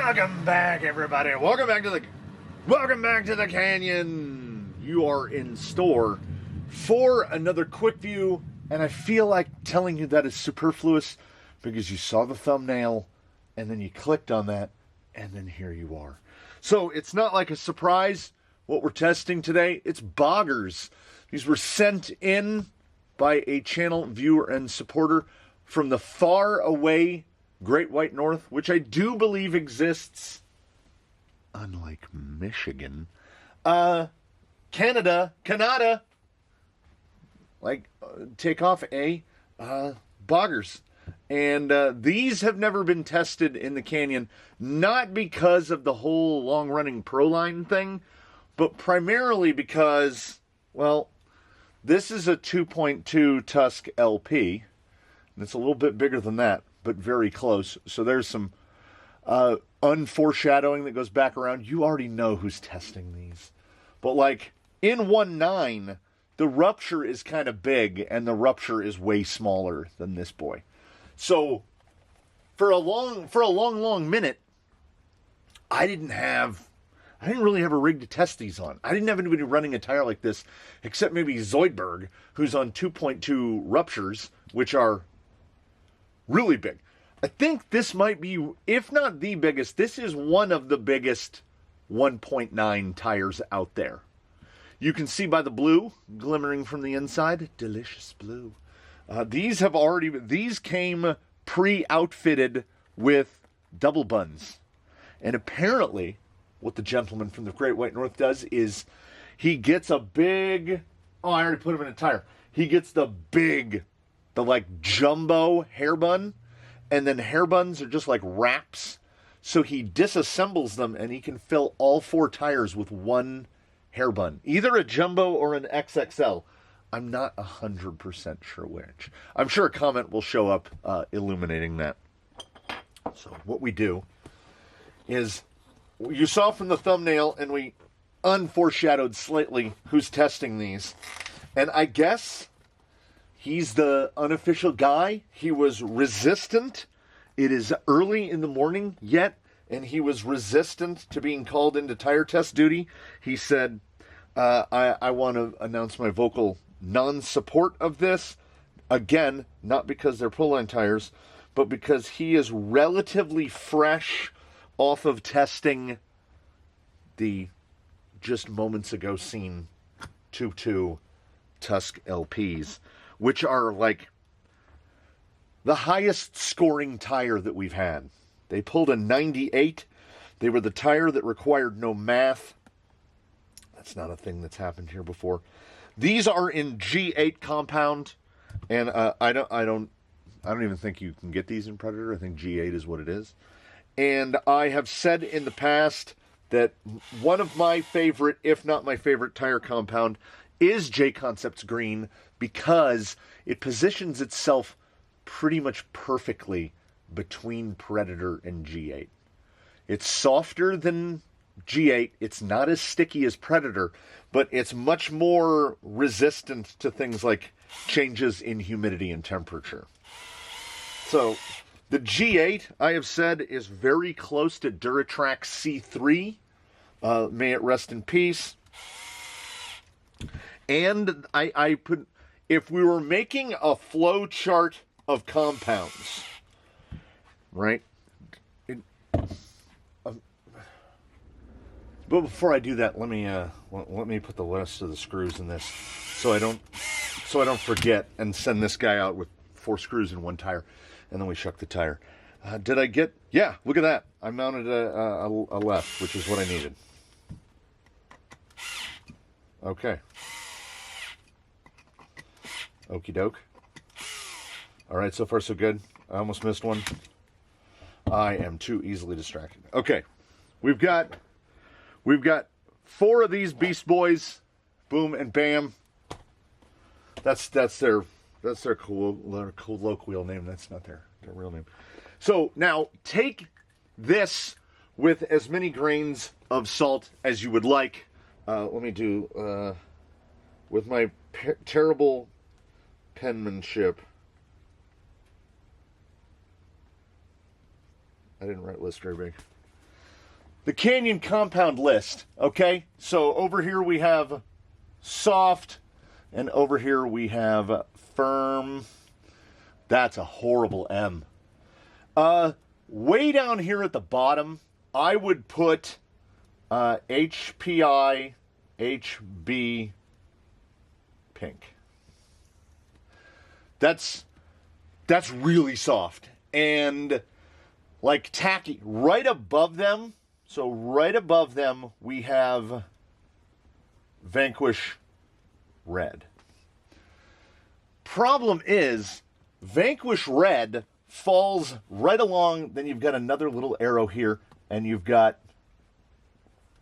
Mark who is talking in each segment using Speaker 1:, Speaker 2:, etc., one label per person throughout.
Speaker 1: Welcome back, everybody. Welcome back to the canyon. You are in store for another quick view, and I feel like telling you that is superfluous because you saw the thumbnail and then you clicked on that and then here you are. So it's not like a surprise what we're testing today. It's Boggers. These were sent in by a channel viewer and supporter from the far away Great White North, which I do believe exists, unlike Michigan, Canada, like take off a Boggers. And these have never been tested in the canyon, not because of the whole long-running Proline thing, but primarily because, well, this is a 2.2 Tusk LP, and it's a little bit bigger than that, but very close. So there's some unforeshadowing that goes back around. You already know who's testing these. But like in 1.9, the rupture is kind of big, and the rupture is way smaller than this boy. So for a long minute, I didn't really have a rig to test these on. I didn't have anybody running a tire like this, except maybe Zoidberg, who's on 2.2 ruptures, which are really big. I think this might be, if not the biggest, this is one of the biggest 1.9 tires out there. You can see by the blue glimmering from the inside. Delicious blue. These came pre-outfitted with double buns. And apparently, what the gentleman from the Great White North does is he gets a big, I already put him in a tire. He gets the like jumbo hair bun, and then hair buns are just like wraps. So he disassembles them and he can fill all 4 tires with one hair bun, either a jumbo or an XXL. I'm not 100% sure which. I'm sure a comment will show up illuminating that. So what we do is, you saw from the thumbnail, and we unforeshadowed slightly who's testing these. And I guess he's the unofficial guy. He was resistant. It is early in the morning yet, and he was resistant to being called into tire test duty. He said, I want to announce my vocal non-support of this. Again, not because they're Proline tires, but because he is relatively fresh off of testing the just moments ago seen 2.2 Tusk LPs, which are like the highest scoring tire that we've had. They pulled a 98. They were the tire that required no math. That's not a thing that's happened here before. These are in G8 compound, and I don't even think you can get these in Predator. I think G8 is what it is. And I have said in the past that one of my favorite, if not my favorite, tire compound is J-Concepts Green, because it positions itself pretty much perfectly between Predator and G8. It's softer than G8. It's not as sticky as Predator, but it's much more resistant to things like changes in humidity and temperature. So the G8, I have said, is very close to Duratrack C3. May it rest in peace. And I put, if we were making a flow chart of compounds, right? But before I do that, let me put the rest of the screws in this, so I don't forget and send this guy out with 4 screws in one tire, and then we shuck the tire. Did I get? Yeah, look at that. I mounted a left, which is what I needed. Okay. Okie doke. All right, so far so good. I almost missed one. I am too easily distracted. Okay, we've got 4 of these beast boys. Boom and bam. That's their colloquial name. That's not their real name. So now take this with as many grains of salt as you would like. Let me do with my terrible penmanship. I didn't write list very big. the Canyon compound list, okay? So over here we have soft, and over here we have firm. That's a horrible M. Way down here at the bottom, I would put HPI, HB pink. That's really soft. And like tacky, right above them, so right above them, we have Vanquish Red. Problem is, Vanquish Red falls right along, then you've got another little arrow here, and you've got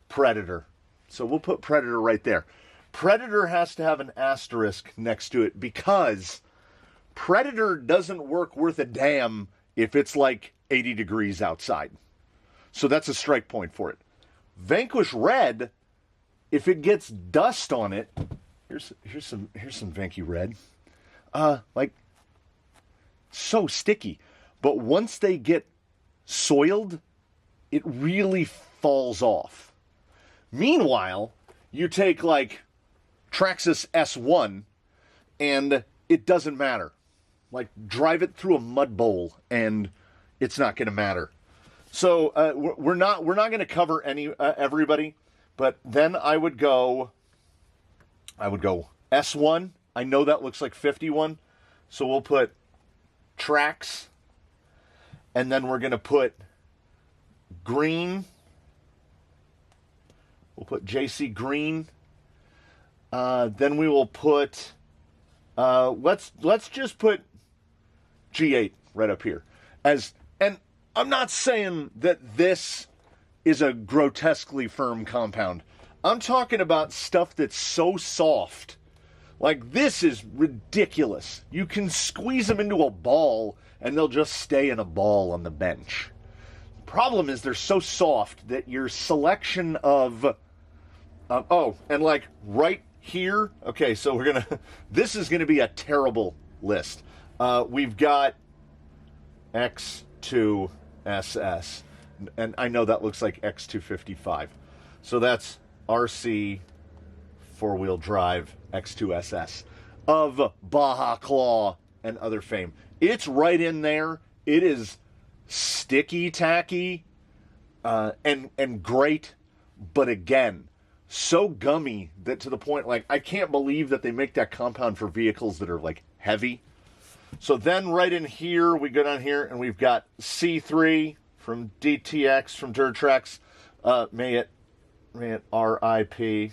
Speaker 1: Predator. So we'll put Predator right there. Predator has to have an asterisk next to it because Predator doesn't work worth a damn if it's like 80 degrees outside. So that's a strike point for it. Vanquish Red, if it gets dust on it, here's some Vanky Red. Like so sticky. But once they get soiled, it really falls off. Meanwhile, you take like Traxxas S1 and it doesn't matter. Like drive it through a mud bowl and it's not going to matter. So we're not going to cover everybody, but then I would go S1. I know that looks like 51, so we'll put Trax, and then we're going to put green. We'll put JC green. Then we will put let's just put G8 right up here. And I'm not saying that this is a grotesquely firm compound. I'm talking about stuff that's so soft. Like, this is ridiculous. You can squeeze them into a ball, and they'll just stay in a ball on the bench. Problem is, they're so soft that your selection of... and like, right here... Okay, so we're gonna... This is gonna be a terrible list. We've got X2SS. And I know that looks like X255. So that's RC four-wheel drive X2SS of Baja Claw and other fame. It's right in there. It is sticky tacky and great, but again, so gummy that to the point, like, I can't believe that they make that compound for vehicles that are like heavy. So then right in here, we go down here and we've got C3 from DTX from Durtrex. May it RIP,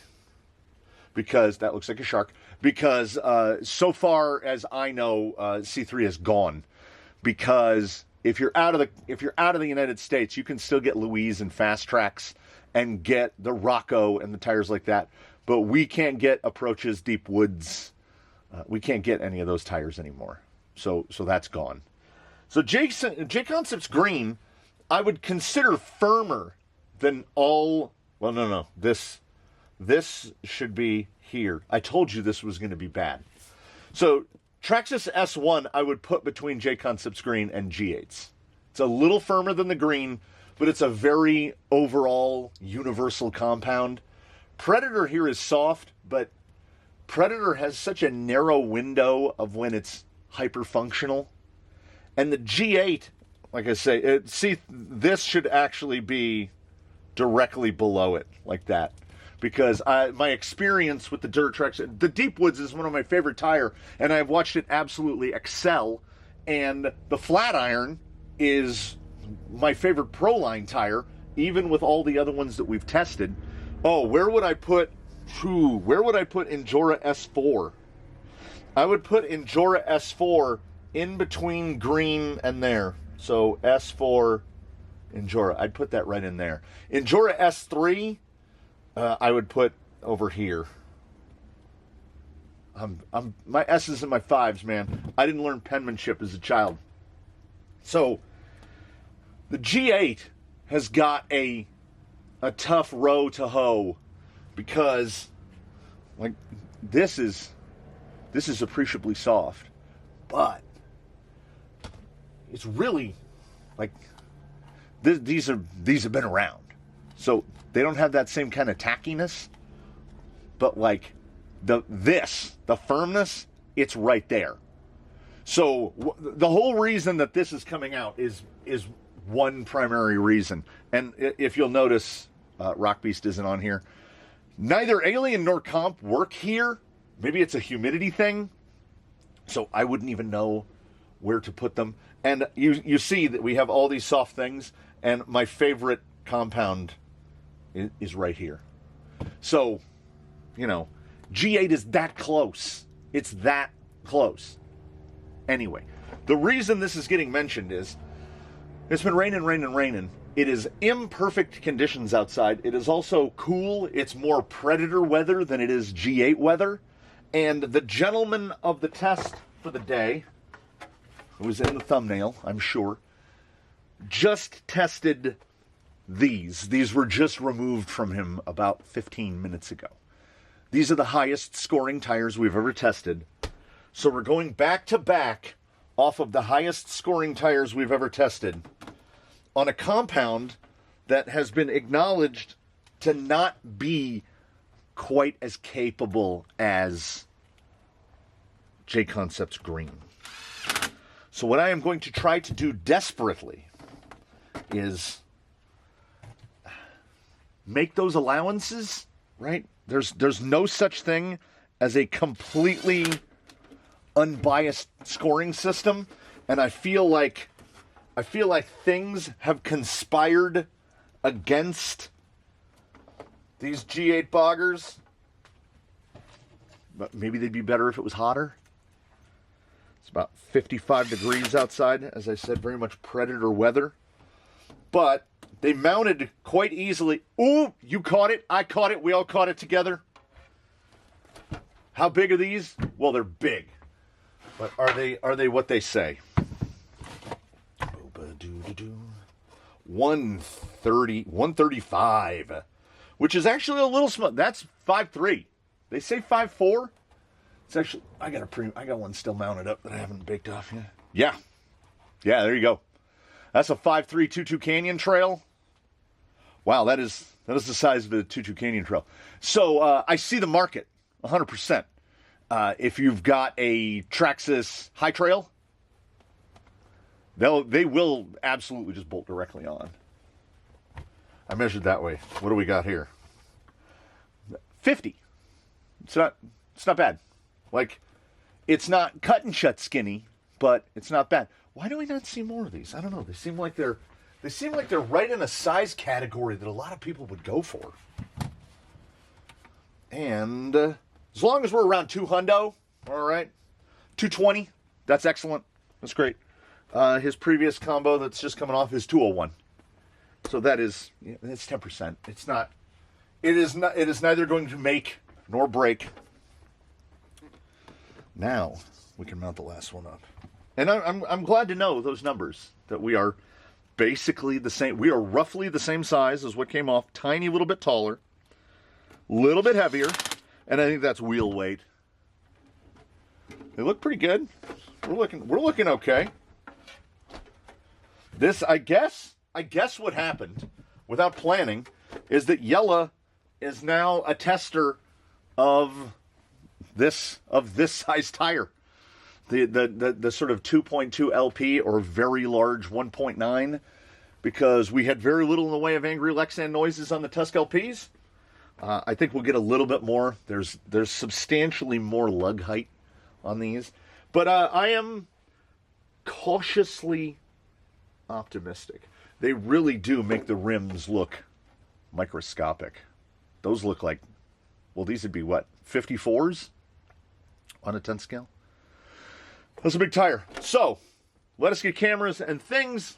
Speaker 1: because that looks like a shark. Because so far as I know, C3 is gone. Because if you're out of the United States, you can still get Louise and Fast Tracks and get the Rocco and the tires like that. But we can't get Approaches, Deep Woods. We can't get any of those tires anymore. So that's gone. So J-Concept's green, I would consider firmer than all... Well, no. This should be here. I told you this was going to be bad. So Traxxas S1 I would put between J-Concept's green and G8's. It's a little firmer than the green, but it's a very overall universal compound. Predator here is soft, but Predator has such a narrow window of when it's hyper-functional. And the G8, like I say, this should actually be directly below it, like that. Because my experience with the Durtrex, the Deep Woods is one of my favorite tire, and I've watched it absolutely excel. And the Flat Iron is my favorite Proline tire, even with all the other ones that we've tested. Oh, where would I put Injora S4? I would put Injora S4 in between green and there. So S4, Injora, I'd put that right in there. Injora S3, I would put over here. I'm my S's and my 5s, man. I didn't learn penmanship as a child. So the G8 has got a tough row to hoe, because like this is appreciably soft, but it's really like these have been around. So they don't have that same kind of tackiness, but like the firmness, it's right there. So the whole reason that this is coming out is one primary reason. And if you'll notice, Rock Beast isn't on here. Neither Alien nor Comp work here. Maybe it's a humidity thing. So I wouldn't even know where to put them. And you see that we have all these soft things. And my favorite compound is right here. So, you know, G8 is that close. It's that close. Anyway, the reason this is getting mentioned is it's been raining. It is imperfect conditions outside. It is also cool. It's more Predator weather than it is G8 weather. And the gentleman of the test for the day, who was in the thumbnail, I'm sure, just tested these. These were just removed from him about 15 minutes ago. These are the highest scoring tires we've ever tested. So we're going back to back off of the highest scoring tires we've ever tested on a compound that has been acknowledged to not be quite as capable as J-Concept's green. So what I am going to try to do desperately is make those allowances, right? There's no such thing as a completely unbiased scoring system, and I feel like things have conspired against these G8 Boggers. But maybe they'd be better if it was hotter. It's about 55 degrees outside, as I said, very much Predator weather. But they mounted quite easily. Ooh, you caught it, I caught it, we all caught it together. How big are these? Well, they're big. But are they what they say? 135, which is actually a little small. That's 5'3". They say 5'4". It's actually I got one still mounted up that I haven't baked off yet. Yeah, there you go. That's a 5'3" 2-2 Canyon trail. Wow, that is the size of the 2-2 Canyon trail. So I see the market 100%. If you've got a Traxxas High Trail, they will absolutely just bolt directly on. I measured that way. What do we got here? 50. It's not bad. Like, it's not cut and shut skinny, but it's not bad. Why do we not see more of these? I don't know. They seem like they're right in a size category that a lot of people would go for. And as long as we're around 200, all right, 220, that's excellent. That's great. His previous combo that's just coming off is 201. So that is, it's 10%. It is neither going to make nor break. Now we can mount the last one up. And I'm glad to know those numbers, that we are basically the same. We are roughly the same size as what came off, tiny little bit taller, little bit heavier, and I think that's wheel weight. They look pretty good. We're looking okay. This, I guess what happened without planning is that Yella is now a tester of this size tire. The sort of 2.2 LP or very large 1.9, because we had very little in the way of angry Lexan noises on the Tusk LPs. I think we'll get a little bit more. There's substantially more lug height on these, but I am cautiously optimistic. They really do make the rims look microscopic. Those look like, well, these would be what, 54s on a 10 scale? That's a big tire. So, let us get cameras and things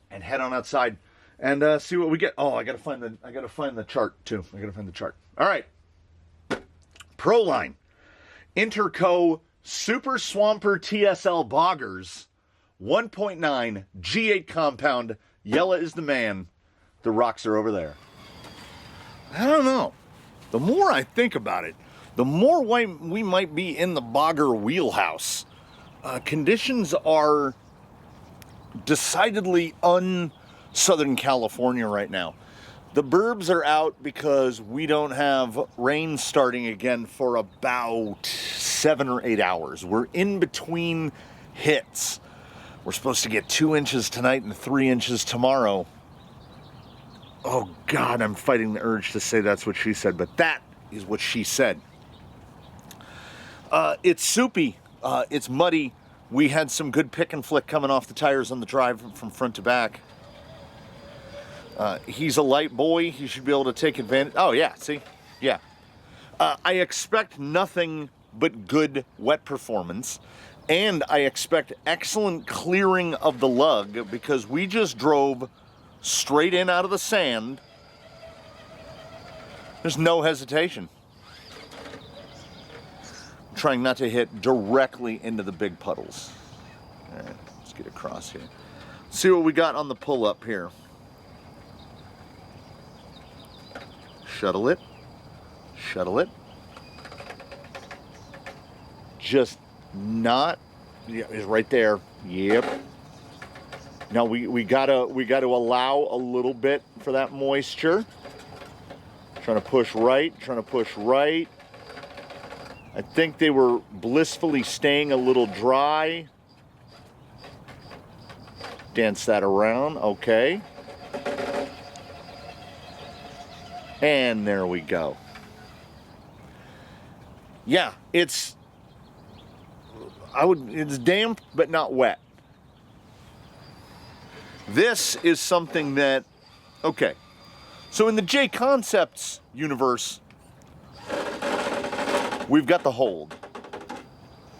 Speaker 1: and head on outside and see what we get. Oh, I gotta find the chart too. All right. Proline. Interco Super Swamper TSL Boggers 1.9 G8 compound. Yella is the man. The rocks are over there. I don't know. The more I think about it, the more we might be in the Bogger wheelhouse. Conditions are decidedly un-Southern California right now. The burbs are out because we don't have rain starting again for about 7 or 8 hours. We're in between hits. We're supposed to get 2 inches tonight and 3 inches tomorrow. Oh God, I'm fighting the urge to say that's what she said, but that is what she said. It's soupy. It's muddy. We had some good pick and flick coming off the tires on the drive from front to back. He's a light boy. He should be able to take advantage. Oh, yeah, see? Yeah. I expect nothing but good wet performance. And I expect excellent clearing of the lug because we just drove straight in out of the sand. There's no hesitation. I'm trying not to hit directly into the big puddles. All right, let's get across here. See what we got on the pull-up here. Shuttle it. Shuttle it. Just not. Yeah, it's right there. Yep. Now we gotta allow a little bit for that moisture. Trying to push right. Trying to push right. I think they were blissfully staying a little dry. Dance that around. Okay. And there we go. Yeah, it's damp but not wet. This is something that, okay. So in the J Concepts universe, we've got the hold.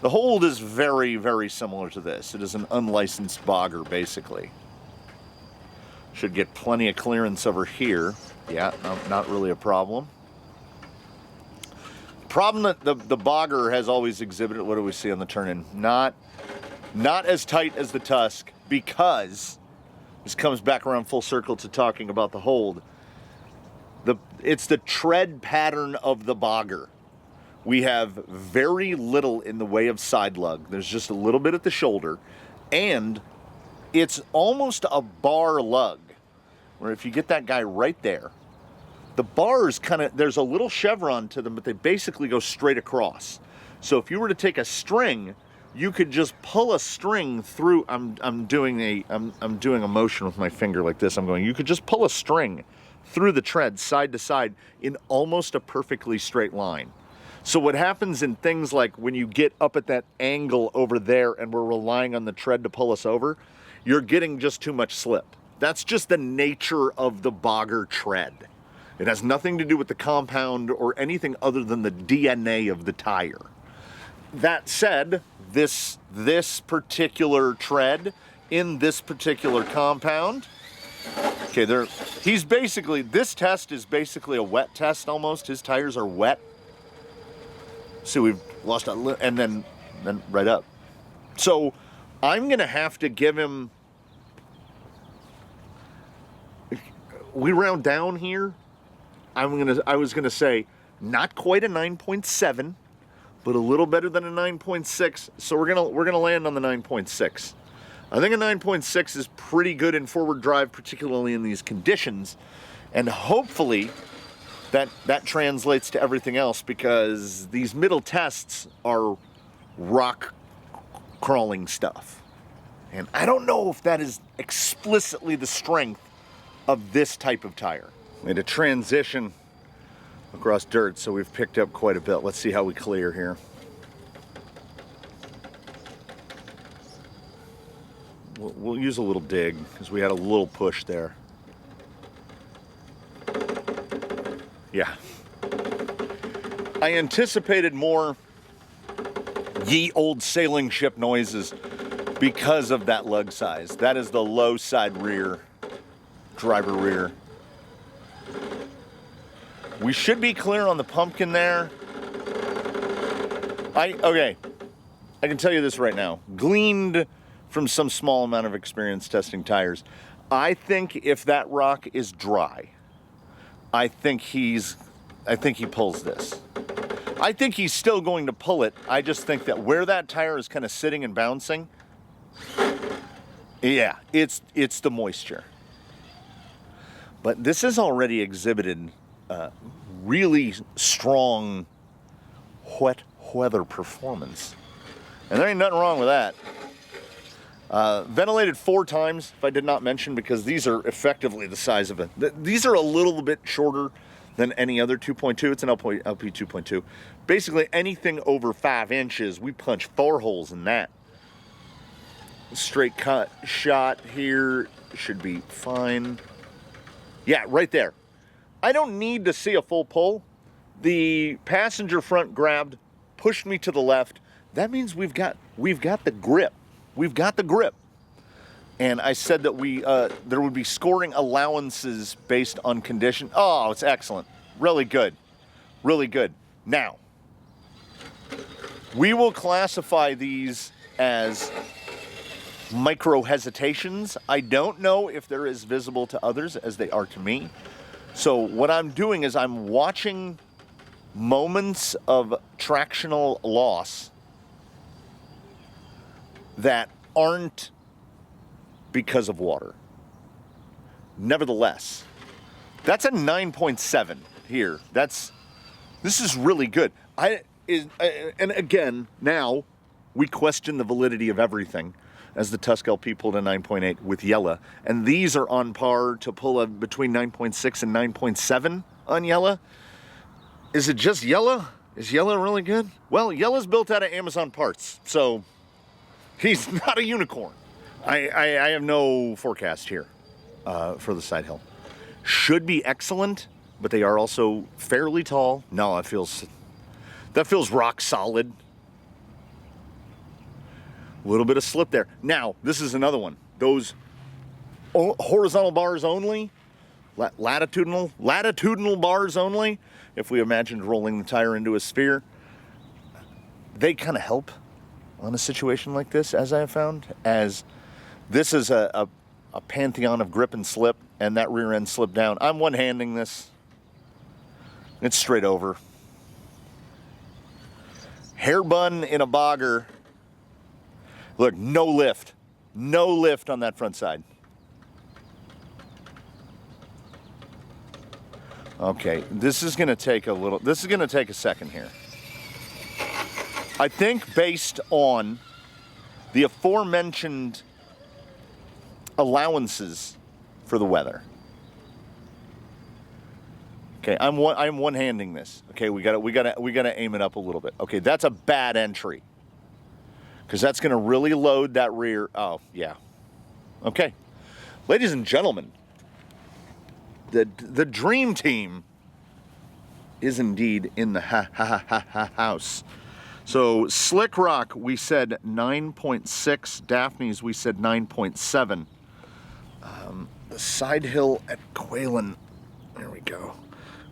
Speaker 1: The hold is very, very similar to this. It is an unlicensed bogger, basically. Should get plenty of clearance over here. Yeah, no, not really a problem. Problem that the Bogger has always exhibited, what do we see on the turn-in? Not as tight as the Tusk, because this comes back around full circle to talking about the hold. It's the tread pattern of the Bogger. We have very little in the way of side lug. There's just a little bit at the shoulder, and it's almost a bar lug, where if you get that guy right there, the bars there's a little chevron to them, but they basically go straight across. So if you were to take a string, you could just pull a string through. I'm doing a motion with my finger like this. You could just pull a string through the tread side to side in almost a perfectly straight line. So what happens in things like when you get up at that angle over there and we're relying on the tread to pull us over, you're getting just too much slip. That's just the nature of the Bogger tread. It has nothing to do with the compound or anything other than the DNA of the tire. That said, this particular tread in this particular compound, okay, this test is basically a wet test almost. His tires are wet. See, we've lost and then right up. So I'm gonna have to give him, we round down here. I was gonna say not quite a 9.7, but a little better than a 9.6. So we're gonna land on the 9.6. I think a 9.6 is pretty good in forward drive, particularly in these conditions, and hopefully that translates to everything else, because these middle tests are rock crawling stuff, and I don't know if that is explicitly the strength of this type of tire. Made a transition across dirt, so we've picked up quite a bit. Let's see how we clear here. We'll use a little dig, because we had a little push there. Yeah. I anticipated more ye old sailing ship noises because of that lug size. That is the low side rear, driver rear. We should be clear on the pumpkin there. Okay, I can tell you this right now. Gleaned from some small amount of experience testing tires, I think if that rock is dry, I think he pulls this. I think he's still going to pull it. I just think that where that tire is kind of sitting and bouncing, yeah, it's the moisture. But this has already exhibited really strong wet weather performance. And there ain't nothing wrong with that. Ventilated 4 times, if I did not mention, because these are effectively the size of these are a little bit shorter than any other 2.2. It's an LP 2.2. Basically, anything over 5 inches, we punch 4 holes in that. Straight cut shot here should be fine. Yeah, right there. I don't need to see a full pull. The passenger front grabbed, pushed me to the left. That means we've got the grip. We've got the grip. And I said that there would be scoring allowances based on condition. Oh, it's excellent. Really good. Really good. Now, we will classify these as micro hesitations. I don't know if they're as visible to others as they are to me. So what I'm doing is I'm watching moments of tractional loss that aren't because of water. Nevertheless, that's a 9.7 here. This is really good. And again, now we question the validity of everything, as the Tusk LP pulled a 9.8 with Yella, and these are on par to pull a between 9.6 and 9.7 on Yella. Is it just Yella? Is Yella really good? Well, Yella's built out of Amazon parts, so he's not a unicorn. I have no forecast here for the side hill. Should be excellent, but they are also fairly tall. No, that feels rock solid. A little bit of slip there. Now, this is another one. Those horizontal bars only, latitudinal bars only, if we imagined rolling the tire into a sphere, they kind of help on a situation like this, as I have found, as this is a pantheon of grip and slip, and that rear end slipped down. I'm one-handing this. It's straight over. Hair bun in a bogger. Look, no lift. No lift on that front side. Okay, this is gonna take a second here. I think based on the aforementioned allowances for the weather. Okay, I'm one-handing this. Okay, we gotta aim it up a little bit. Okay, that's a bad entry, because that's gonna really load that rear. Oh yeah. Okay, ladies and gentlemen, the dream team is indeed in the house. So Slick Rock, we said 9.6. Daphne's, we said 9.7. The side hill at Quaylen, there we go.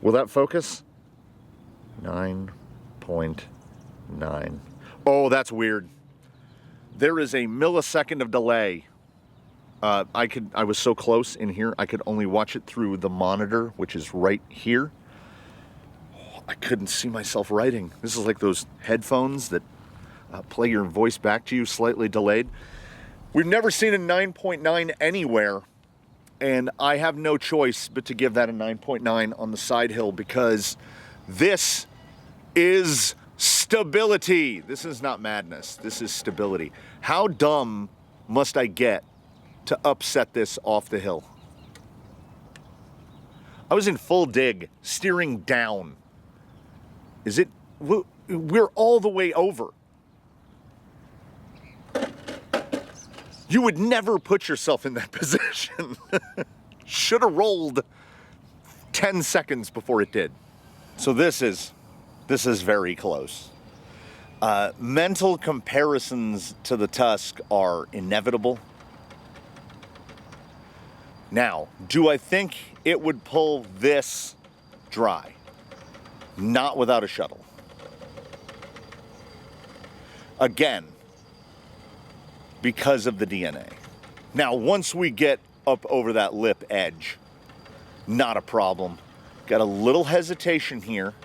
Speaker 1: Will that focus? 9.9. Oh, that's weird. There is a millisecond of delay. I was so close in here, I could only watch it through the monitor, which is right here. I couldn't see myself writing. This is like those headphones that play your voice back to you slightly delayed. We've never seen a 9.9 anywhere, and I have no choice but to give that a 9.9 on the side hill, because this is stability. This is not madness. This is stability. How dumb must I get to upset this off the hill? I was in full dig, steering down. Is it? We're all the way over. You would never put yourself in that position. Should have rolled 10 seconds before it did. So this is very close. Mental comparisons to the Tusk are inevitable. Now, do I think it would pull this dry? Not without a shuttle. Again, because of the DNA. Now, once we get up over that lip edge, not a problem. Got a little hesitation here.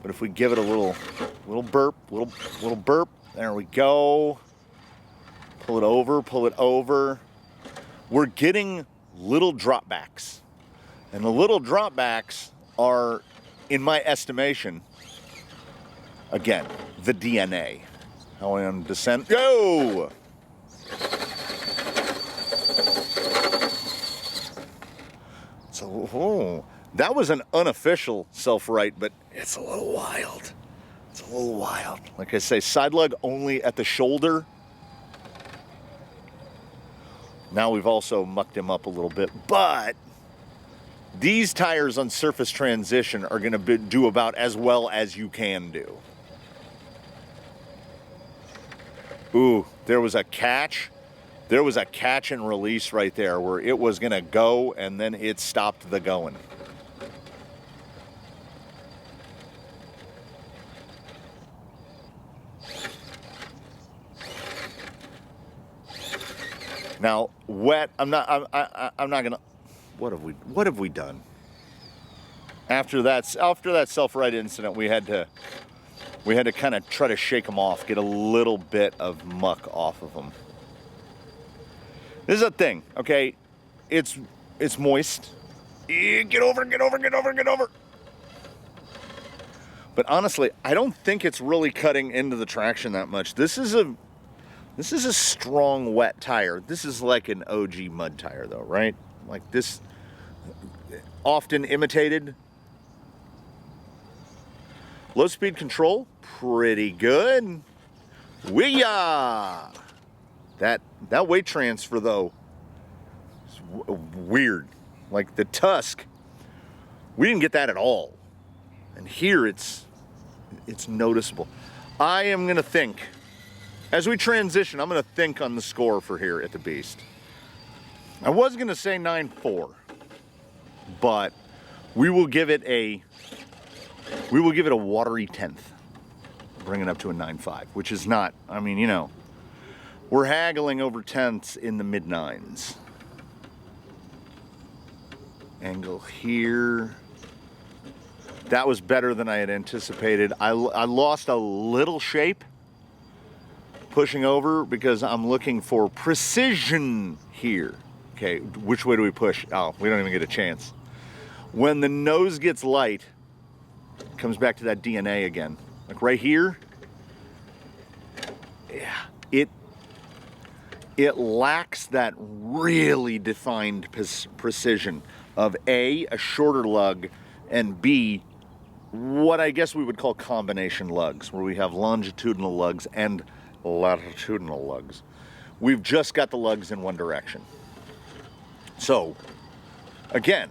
Speaker 1: But if we give it a little burp, little burp, there we go. Pull it over, pull it over. We're getting little dropbacks. And the little dropbacks are, in my estimation, again, the DNA. How I on descent? Go! So, that was an unofficial self-right, but it's a little wild. It's a little wild. Like I say, side lug only at the shoulder. Now we've also mucked him up a little bit, but these tires on surface transition are going to do about as well as you can do. Ooh, there was a catch. There was a catch and release right there where it was going to go and then it stopped the going. Now, wet, I'm not gonna, what have we done? After that self-right incident, we had to kind of try to shake them off, get a little bit of muck off of them. This is a thing, okay? It's moist. Get over. But honestly, I don't think it's really cutting into the traction that much. This is a strong wet tire. This is like an OG mud tire though, right? Like this, often imitated. Low speed control, pretty good. Wee-ya! That weight transfer though, is weird. Like the tusk, we didn't get that at all. And here it's noticeable. I am gonna think, as we transition, I'm gonna think on the score for here at the Beast. I was gonna say 9.4, but we will give it a watery 10th. Bring it up to a 9.5, which is not, I mean, you know, we're haggling over tenths in the mid-9s. Angle here. That was better than I had anticipated. I lost a little shape pushing over because I'm looking for precision here. Okay, which way do we push? Oh, we don't even get a chance. When the nose gets light, it comes back to that DNA again. Like right here, yeah, it lacks that really defined precision of A, a shorter lug, and B, what I guess we would call combination lugs, where we have longitudinal lugs and latitudinal lugs. We've just got the lugs in one direction. So, again,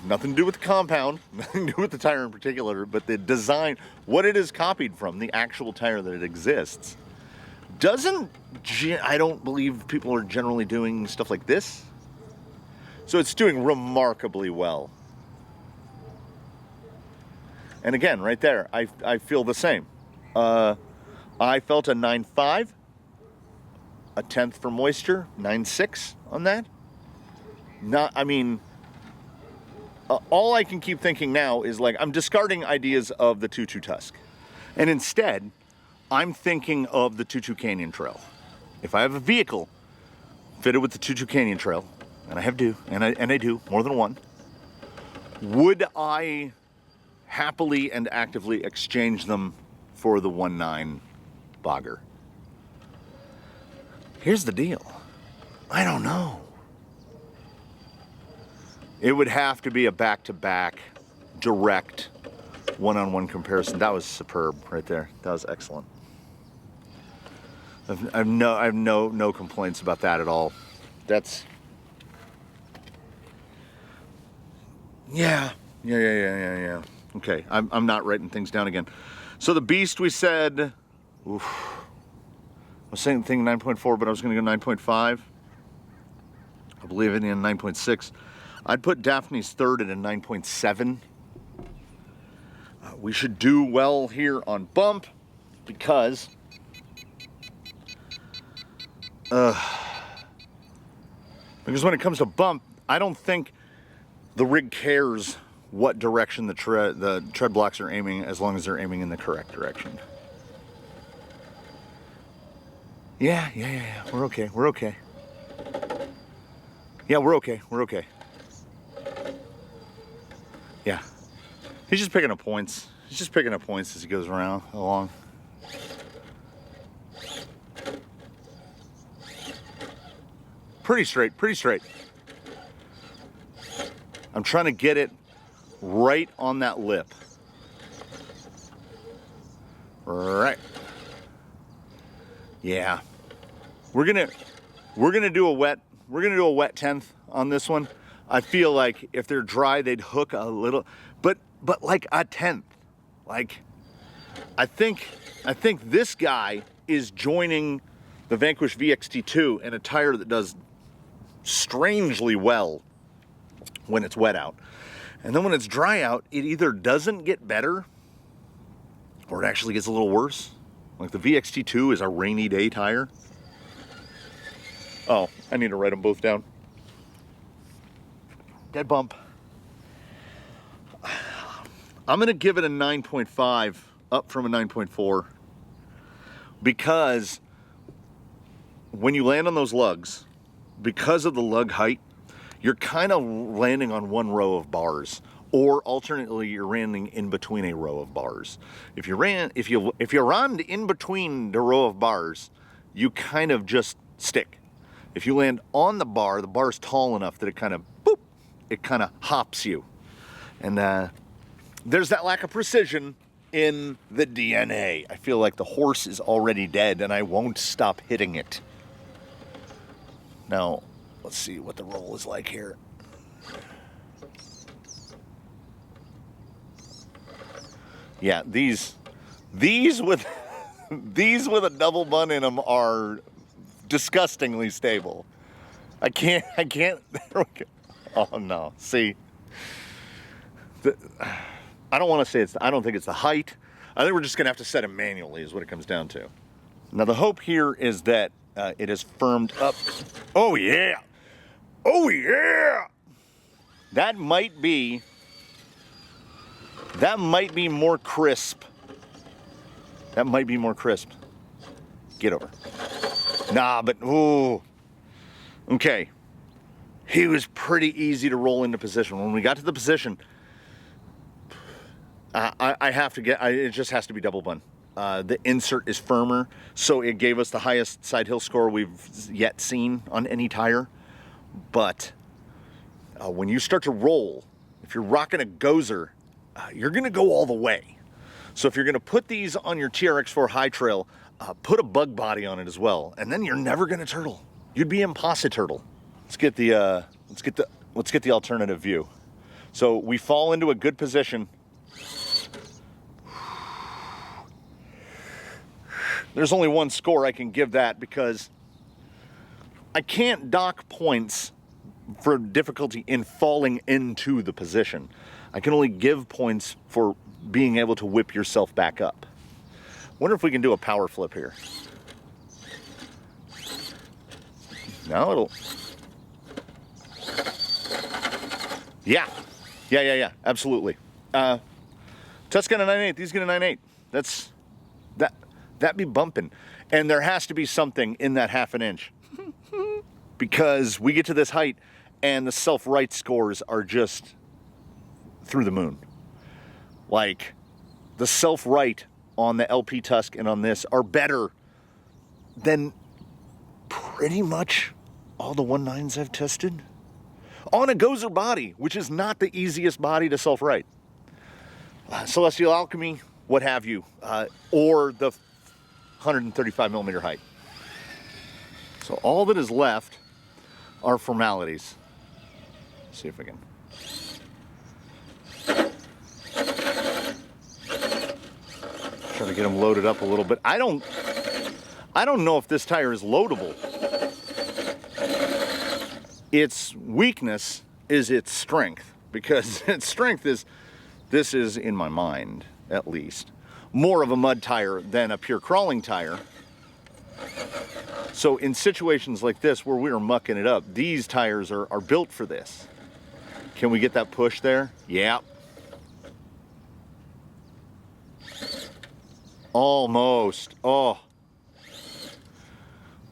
Speaker 1: nothing to do with the compound, nothing to do with the tire in particular, but the design, what it is copied from, the actual tire that it exists. I don't believe people are generally doing stuff like this. So it's doing remarkably well. And again, right there, I feel the same. I felt a 9.5, a 10th for moisture, 9.6 on that. All I can keep thinking now is like, I'm discarding ideas of the 22 Tusk. And instead, I'm thinking of the 22 Canyon Trail. If I have a vehicle fitted with the 22 Canyon Trail, and I do, more than one, would I happily and actively exchange them for the 1.9 Bogger? Here's the deal. I don't know. It would have to be a back-to-back, direct, one-on-one comparison. That was superb right there. That was excellent. I have no complaints about that at all. That's, yeah. Okay, I'm not writing things down again. So the Beast, we said, I was saying 9.4, but I was going to go 9.5. I believe it in 9.6. I'd put Daphne's third at a 9.7. We should do well here on bump because when it comes to bump, I don't think the rig cares what direction the tread blocks are aiming, as long as they're aiming in the correct direction. Yeah, we're okay. Yeah, we're okay. We're okay. Yeah. He's just picking up points. He's just picking up points as he goes around along. Pretty straight, pretty straight. I'm trying to get it right on that lip. Right. Yeah. We're gonna do a wet 10th on this one. I feel like if they're dry, they'd hook a little, but like a 10th. Like, I think this guy is joining the Vanquish VXT2 in a tire that does strangely well when it's wet out. And then when it's dry out, it either doesn't get better or it actually gets a little worse. Like the VXT2 is a rainy day tire. Oh, I need to write them both down. Dead bump. I'm gonna give it a 9.5, up from a 9.4, because when you land on those lugs, because of the lug height, you're kind of landing on one row of bars, or alternately, you're landing in between a row of bars. If you land in between the row of bars, you kind of just stick. If you land on the bar's tall enough that it kind of boop, it kind of hops you, and there's that lack of precision in the DNA. I feel like the horse is already dead, and I won't stop hitting it. Now, let's see what the roll is like here. Yeah, these with a double bun in them are disgustingly stable. I can't. Oh no! See, I don't want to say it's. I don't think it's the height. I think we're just gonna have to set it manually. Is what it comes down to. Now the hope here is that it is firmed up. Oh yeah! Oh yeah! That might be more crisp. That might be more crisp. Get over. Nah, but ooh. Okay. He was pretty easy to roll into position. When we got to the position, it just has to be double bun. The insert is firmer, so it gave us the highest side hill score we've yet seen on any tire. But when you start to roll, if you're rocking a Gozer, you're gonna go all the way. So if you're gonna put these on your TRX4 High Trail, put a bug body on it as well, and then you're never gonna turtle. You'd be impossible turtle. Let's get the alternative view. So we fall into a good position. There's only one score I can give that because I can't dock points for difficulty in falling into the position. I can only give points for being able to whip yourself back up. Wonder if we can do a power flip here. No, it'll... Yeah, absolutely. Tusk got a 9.8, these get a 9.8. That be bumping. And there has to be something in that half an inch. Because we get to this height and the self-right scores are just through the moon. Like, the self-right on the LP Tusk and on this are better than pretty much all the 1.9s I've tested. On a Gozer body, which is not the easiest body to self-right. Celestial Alchemy, what have you, or the 135 millimeter height. So all that is left are formalities. Let's see if I can. Try to get them loaded up a little bit. I don't know if this tire is loadable. Its weakness is its strength, because its strength is, this is in my mind at least, more of a mud tire than a pure crawling tire. So in situations like this where we are mucking it up, these tires are built for this. Can we get that push there? Yeah. Almost. Oh.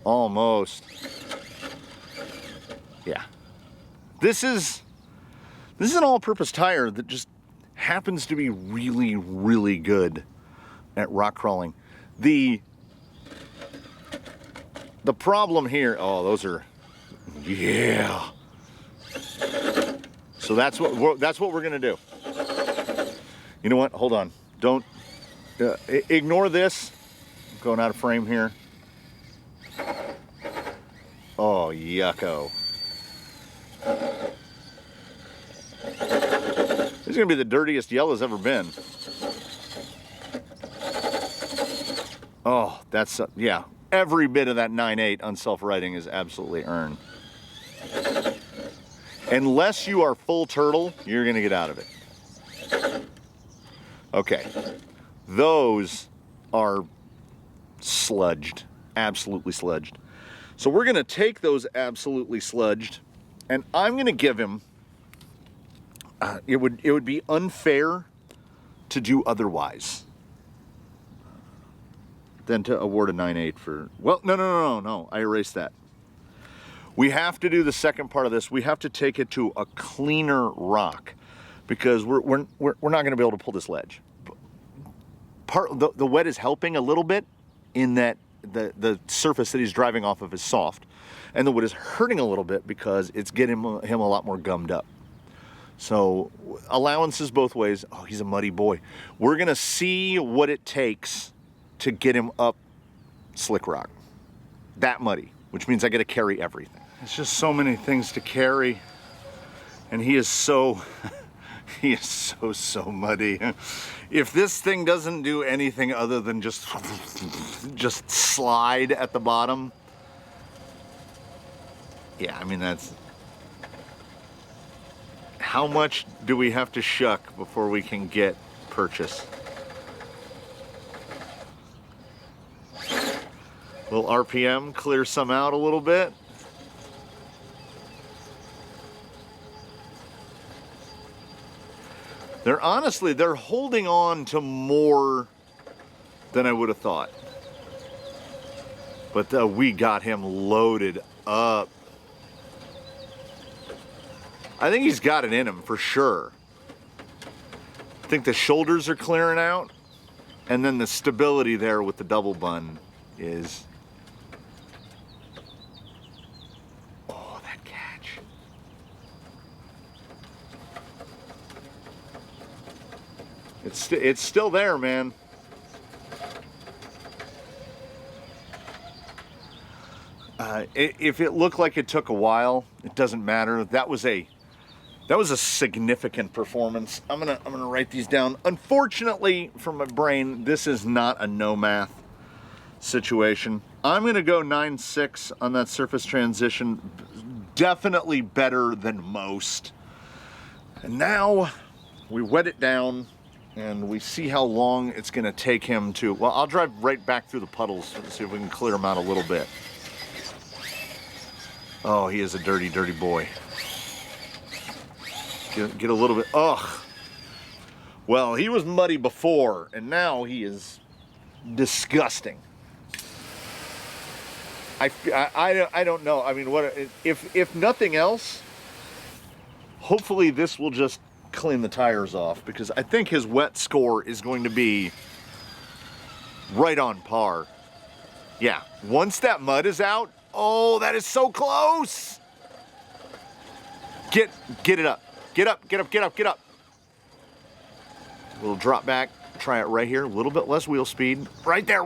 Speaker 1: Almost. Yeah. This is an all-purpose tire that just happens to be really, really good at rock crawling. The problem here, oh, those are, yeah. So that's what we're gonna do. You know what? Hold on. Don't ignore this. I'm going out of frame here. Oh, yucko. This is gonna be the dirtiest yellow's ever been. Oh, that's yeah. Every bit of that 9.8 on self-righting is absolutely earned. Unless you are full turtle, you're gonna get out of it. Okay, those are sludged, absolutely sludged. So we're gonna take those absolutely sludged, and I'm gonna give him. It would be unfair to do otherwise than to award a 9.8 for. Well, no. I erased that. We have to do the second part of this. We have to take it to a cleaner rock because we're not going to be able to pull this ledge. The wet is helping a little bit in that the surface that he's driving off of is soft, and the wood is hurting a little bit because it's getting him a lot more gummed up. So allowances both ways. Oh, he's a muddy boy. We're gonna see what it takes to get him up slick rock. That muddy, which means I gotta carry everything. It's just so many things to carry, and he is so so muddy. If this thing doesn't do anything other than just slide at the bottom, yeah, I mean that's. How much do we have to shuck before we can get purchase? Will RPM clear some out a little bit? They're holding on to more than I would have thought. But we got him loaded up. I think he's got it in him for sure. I think the shoulders are clearing out, and then the stability there with the double bun is. Oh, that catch. It's still there, man. If it looked like it took a while, it doesn't matter. That was a significant performance. I'm gonna write these down. Unfortunately for my brain, this is not a no math situation. I'm gonna go 9.6 on that surface transition. Definitely better than most. And now we wet it down and we see how long it's gonna take him to. Well, I'll drive right back through the puddles and see if we can clear them out a little bit. Oh, he is a dirty, dirty boy. Get a little bit, ugh. Well, he was muddy before, and now he is disgusting. I don't know. I mean, what if nothing else? Hopefully, this will just clean the tires off because I think his wet score is going to be right on par. Yeah, once that mud is out, oh, that is so close. Get it up. Get up. A little drop back. Try it right here. A little bit less wheel speed. Right there.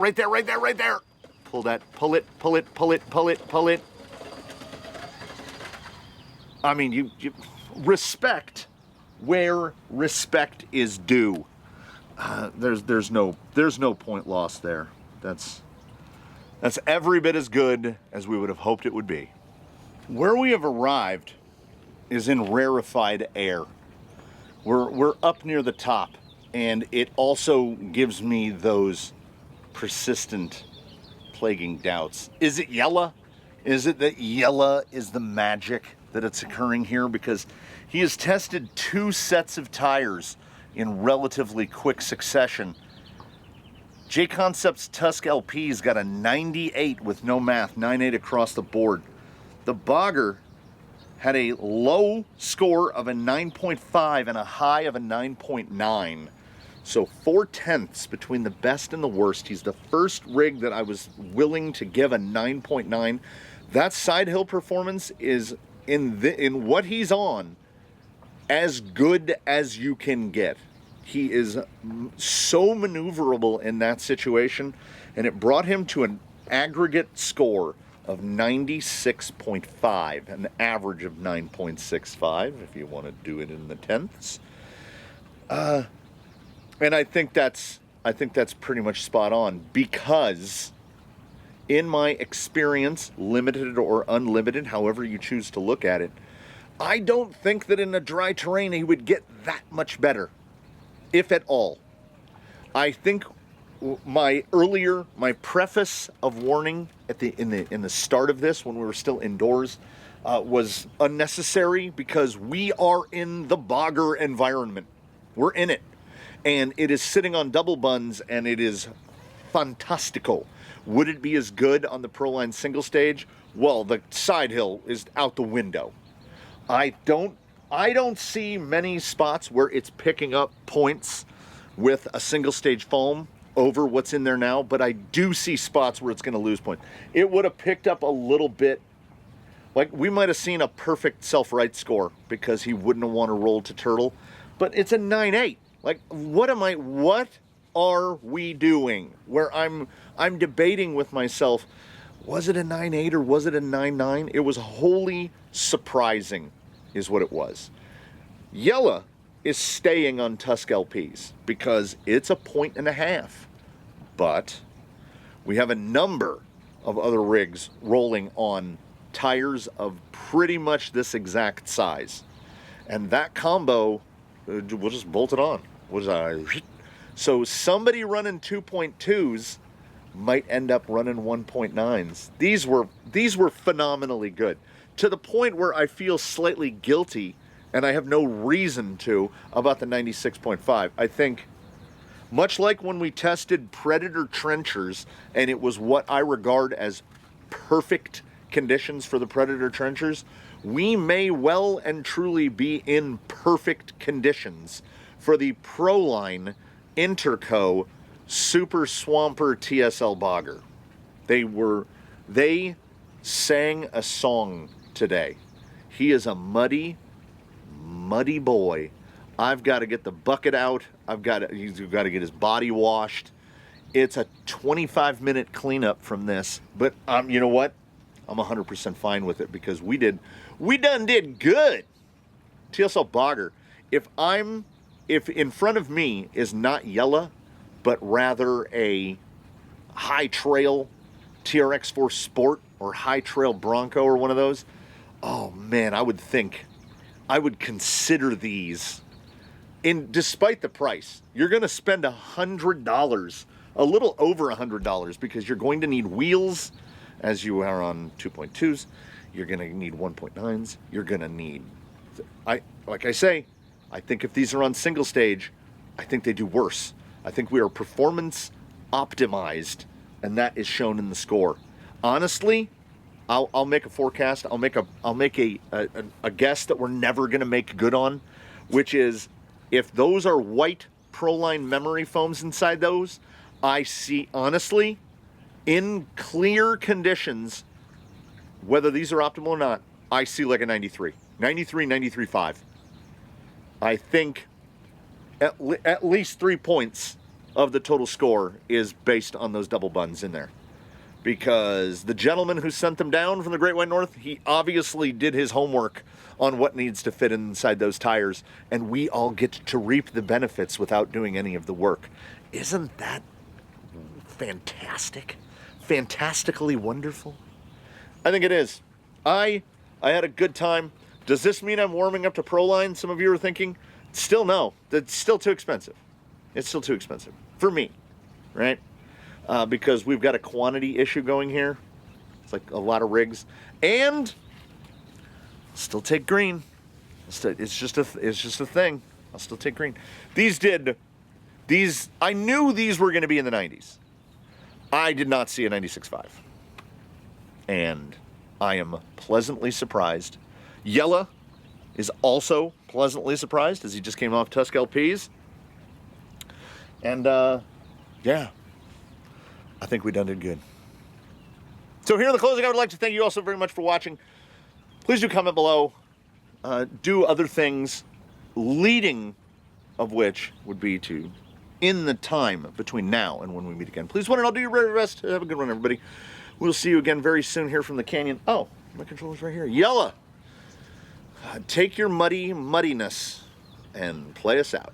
Speaker 1: Pull it. I mean, you respect where respect is due. There's no point lost there. That's every bit as good as we would have hoped it would be. Where we have arrived is in rarefied air. We're up near the top, and it also gives me those persistent, plaguing doubts. Is it yellow? Is it that yellow is the magic that it's occurring here? Because he has tested 2 sets of tires in relatively quick succession. J-Concept's Tusk LP's got a 98 with no math, 9.8 across the board. The Bogger had a low score of a 9.5 and a high of a 9.9. So 4/10 between the best and the worst. He's the first rig that I was willing to give a 9.9. That side hill performance is in what he's on as good as you can get. He is so maneuverable in that situation, and it brought him to an aggregate score of 96.5, an average of 9.65 if you want to do it in the tenths. And I think that's pretty much spot on, because in my experience, limited or unlimited, however you choose to look at it, I don't think that in a dry terrain he would get that much better, if at all. I think my preface of warning in the start of this, when we were still indoors, was unnecessary, because we are in the Bogger environment. We're in it, and it is sitting on double buns, and it is fantastico. Would it be as good on the Proline single stage? Well, the side hill is out the window. I don't see many spots where it's picking up points with a single stage foam over what's in there now, but I do see spots where it's going to lose points. It would have picked up a little bit, like we might have seen a perfect self-right score because he wouldn't have want to roll to turtle, but it's a 9.8. Like, what are we doing? Where I'm debating with myself, was it a 9.8 or was it a 9.9? It was wholly surprising, is what it was. Yella is staying on Tusk LPs because it's a 1.5. But we have a number of other rigs rolling on tires of pretty much this exact size. And that combo, we'll just bolt it on. So somebody running 2.2s might end up running 1.9s. These were phenomenally good, to the point where I feel slightly guilty, and I have no reason to, about the 96.5. I think, much like when we tested Predator trenchers, and it was what I regard as perfect conditions for the Predator trenchers, we may well and truly be in perfect conditions for the Proline Interco Super Swamper TSL Bogger. They sang a song today. He is a muddy boy. I've got to get the bucket out. He's got to get his body washed. It's a 25-minute cleanup from this, but you know what? I'm 100% fine with it, because we done did good. TSL Bogger. If in front of me is not Yella, but rather a high trail TRX4 Sport or high trail Bronco or one of those, oh man, I would consider these. Despite the price, you're going to spend $100, a little over $100, because you're going to need wheels, as you are on 2.2s. You're going to need 1.9s. You're going to need, like I say, I think if these are on single stage, I think they do worse. I think we are performance optimized, and that is shown in the score. Honestly, I'll make a forecast. I'll make a guess that we're never going to make good on, which is, if those are white Proline memory foams inside those, I see, honestly, in clear conditions, whether these are optimal or not, I see like a 93, 93.5. I think at least 3 points of the total score is based on those double buns in there. Because the gentleman who sent them down from the Great White North, he obviously did his homework on what needs to fit inside those tires, and we all get to reap the benefits without doing any of the work. Isn't that fantastic? Fantastically wonderful? I think it is. I had a good time. Does this mean I'm warming up to Proline? Some of you are thinking. Still no. It's still too expensive. It's still too expensive. For me, right? Because we've got a quantity issue going here. It's like a lot of rigs. And still take green. It's just a thing. I'll still take green. I knew these were going to be in the 90s. I did not see a 96.5. And I am pleasantly surprised. Yella is also pleasantly surprised as he just came off Tusk LPs. And, yeah, I think we done did good. So here in the closing, I would like to thank you all so very much for watching. Please do comment below. Do other things, leading of which would be to, in the time between now and when we meet again. Please, one and all, do your very best. Have a good one, everybody. We'll see you again very soon here from the canyon. Oh, my controller's right here. Yella! Take your muddiness and play us out.